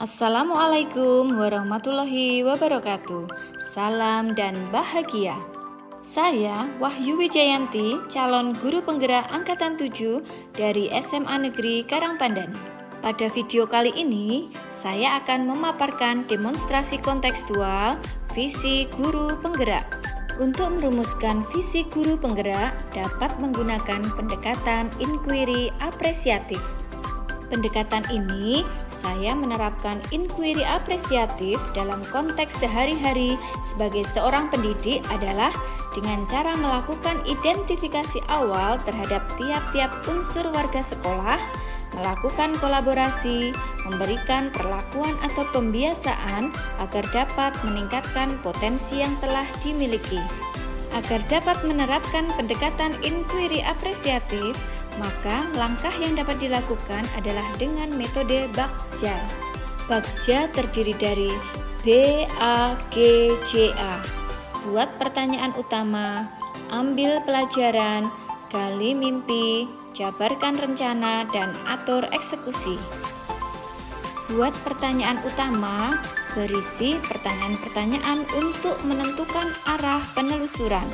Assalamualaikum warahmatullahi wabarakatuh. Salam dan bahagia. Saya Wahyu Wijayanti, calon guru penggerak angkatan 7 dari SMA Negeri Karangpandan. Pada video kali ini, saya akan memaparkan demonstrasi kontekstual visi guru penggerak. Untuk merumuskan visi guru penggerak dapat menggunakan pendekatan inquiry apresiatif. Pendekatan ini saya menerapkan inquiry apresiatif dalam konteks sehari-hari sebagai seorang pendidik adalah dengan cara melakukan identifikasi awal terhadap tiap-tiap unsur warga sekolah, melakukan kolaborasi, memberikan perlakuan atau pembiasaan agar dapat meningkatkan potensi yang telah dimiliki. Agar dapat menerapkan pendekatan inquiry apresiatif, maka langkah yang dapat dilakukan adalah dengan metode Bagja. Bagja terdiri dari BAGJA. Buat pertanyaan utama, ambil pelajaran, gali mimpi, jabarkan rencana, dan atur eksekusi. Buat pertanyaan utama, berisi pertanyaan-pertanyaan untuk menentukan arah penelusuran.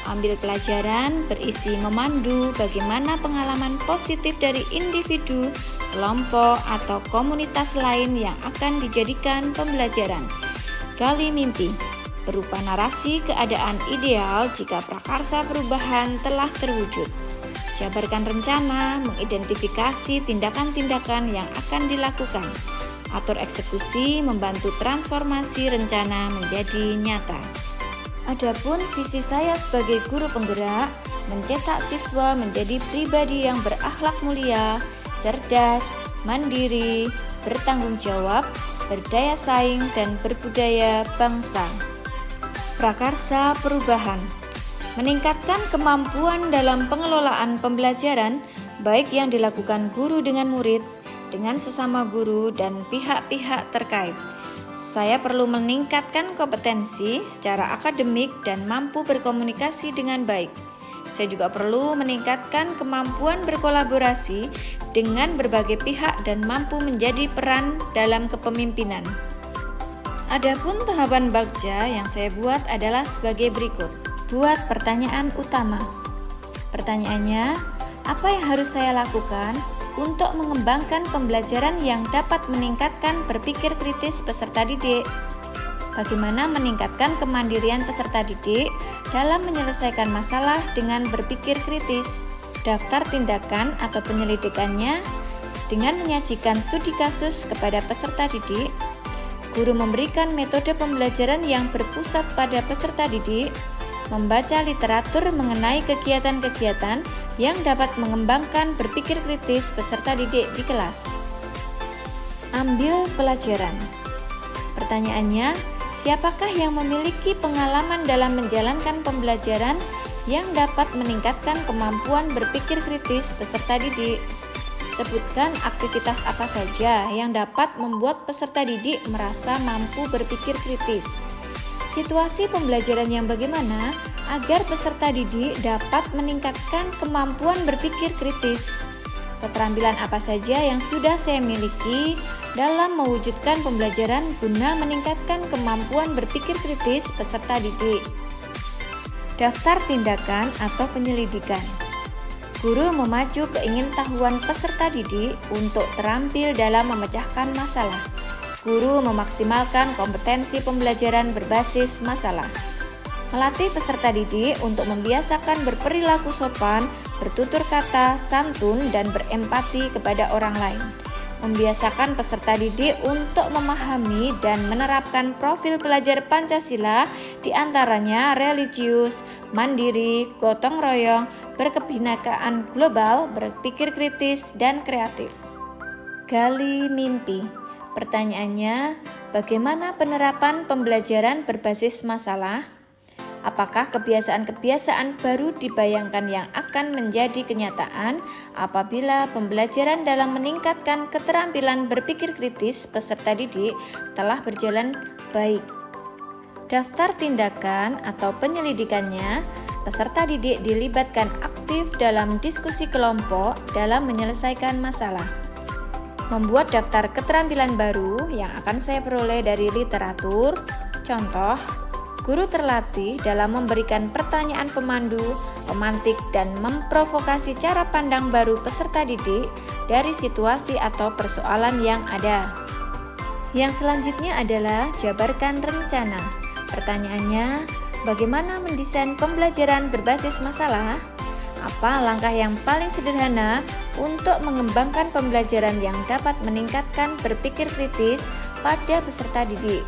Ambil pelajaran berisi memandu bagaimana pengalaman positif dari individu, kelompok, atau komunitas lain yang akan dijadikan pembelajaran. Gali mimpi berupa narasi keadaan ideal jika prakarsa perubahan telah terwujud. Jabarkan rencana, mengidentifikasi tindakan-tindakan yang akan dilakukan. Atur eksekusi, membantu transformasi rencana menjadi nyata. Adapun visi saya sebagai guru penggerak, mencetak siswa menjadi pribadi yang berakhlak mulia, cerdas, mandiri, bertanggung jawab, berdaya saing, dan berbudaya bangsa. Prakarsa perubahan meningkatkan kemampuan dalam pengelolaan pembelajaran, baik yang dilakukan guru dengan murid, dengan sesama guru, dan pihak-pihak terkait. Saya perlu meningkatkan kompetensi secara akademik dan mampu berkomunikasi dengan baik. Saya juga perlu meningkatkan kemampuan berkolaborasi dengan berbagai pihak dan mampu menjadi peran dalam kepemimpinan. Adapun tahapan Bagja yang saya buat adalah sebagai berikut. Buat pertanyaan utama. Pertanyaannya, apa yang harus saya lakukan untuk mengembangkan pembelajaran yang dapat meningkatkan berpikir kritis peserta didik? Bagaimana meningkatkan kemandirian peserta didik dalam menyelesaikan masalah dengan berpikir kritis? Daftar tindakan atau penyelidikannya dengan menyajikan studi kasus kepada peserta didik. Guru memberikan metode pembelajaran yang berpusat pada peserta didik, membaca literatur mengenai kegiatan-kegiatan yang dapat mengembangkan berpikir kritis peserta didik di kelas. Ambil pelajaran. Pertanyaannya, siapakah yang memiliki pengalaman dalam menjalankan pembelajaran yang dapat meningkatkan kemampuan berpikir kritis peserta didik? Sebutkan aktivitas apa saja yang dapat membuat peserta didik merasa mampu berpikir kritis. Situasi pembelajaran yang bagaimana agar peserta didik dapat meningkatkan kemampuan berpikir kritis? Keterampilan apa saja yang sudah saya miliki dalam mewujudkan pembelajaran guna meningkatkan kemampuan berpikir kritis peserta didik? Daftar tindakan atau penyelidikan. Guru memacu keingintahuan peserta didik untuk terampil dalam memecahkan masalah. Guru memaksimalkan kompetensi pembelajaran berbasis masalah. Melatih peserta didik untuk membiasakan berperilaku sopan, bertutur kata, santun, dan berempati kepada orang lain. Membiasakan peserta didik untuk memahami dan menerapkan profil pelajar Pancasila, diantaranya religius, mandiri, gotong royong, berkebinekaan global, berpikir kritis, dan kreatif. Gali mimpi. Pertanyaannya, bagaimana penerapan pembelajaran berbasis masalah? Apakah kebiasaan-kebiasaan baru dibayangkan yang akan menjadi kenyataan apabila pembelajaran dalam meningkatkan keterampilan berpikir kritis peserta didik telah berjalan baik? Daftar tindakan atau penyelidikannya, peserta didik dilibatkan aktif dalam diskusi kelompok dalam menyelesaikan masalah. Membuat daftar keterampilan baru yang akan saya peroleh dari literatur. Contoh, guru terlatih dalam memberikan pertanyaan pemandu, pemantik, dan memprovokasi cara pandang baru peserta didik dari situasi atau persoalan yang ada. Yang selanjutnya adalah jabarkan rencana. Pertanyaannya, bagaimana mendesain pembelajaran berbasis masalah? Apa langkah yang paling sederhana untuk mengembangkan pembelajaran yang dapat meningkatkan berpikir kritis pada peserta didik?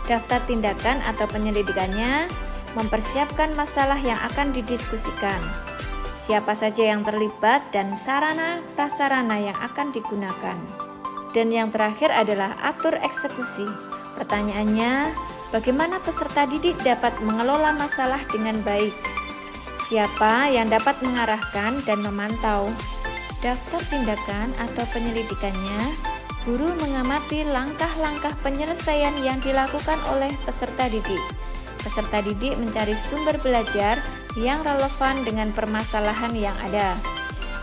Daftar tindakan atau penyelidikannya, mempersiapkan masalah yang akan didiskusikan. Siapa saja yang terlibat dan sarana-prasarana yang akan digunakan. Dan yang terakhir adalah atur eksekusi. Pertanyaannya, bagaimana peserta didik dapat mengelola masalah dengan baik? Siapa yang dapat mengarahkan dan memantau? Daftar tindakan atau penyelidikannya, guru mengamati langkah-langkah penyelesaian yang dilakukan oleh peserta didik. Peserta didik mencari sumber belajar yang relevan dengan permasalahan yang ada.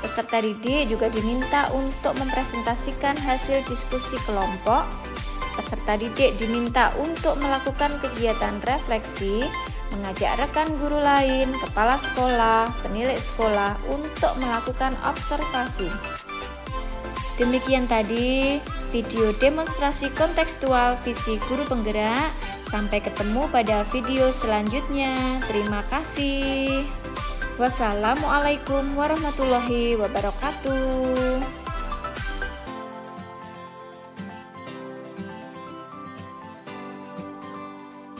Peserta didik juga diminta untuk mempresentasikan hasil diskusi kelompok. Peserta didik diminta untuk melakukan kegiatan refleksi, mengajak rekan guru lain, kepala sekolah, penilik sekolah untuk melakukan observasi. Demikian tadi video demonstrasi kontekstual visi guru penggerak. Sampai ketemu pada video selanjutnya. Terima kasih. Wassalamualaikum warahmatullahi wabarakatuh.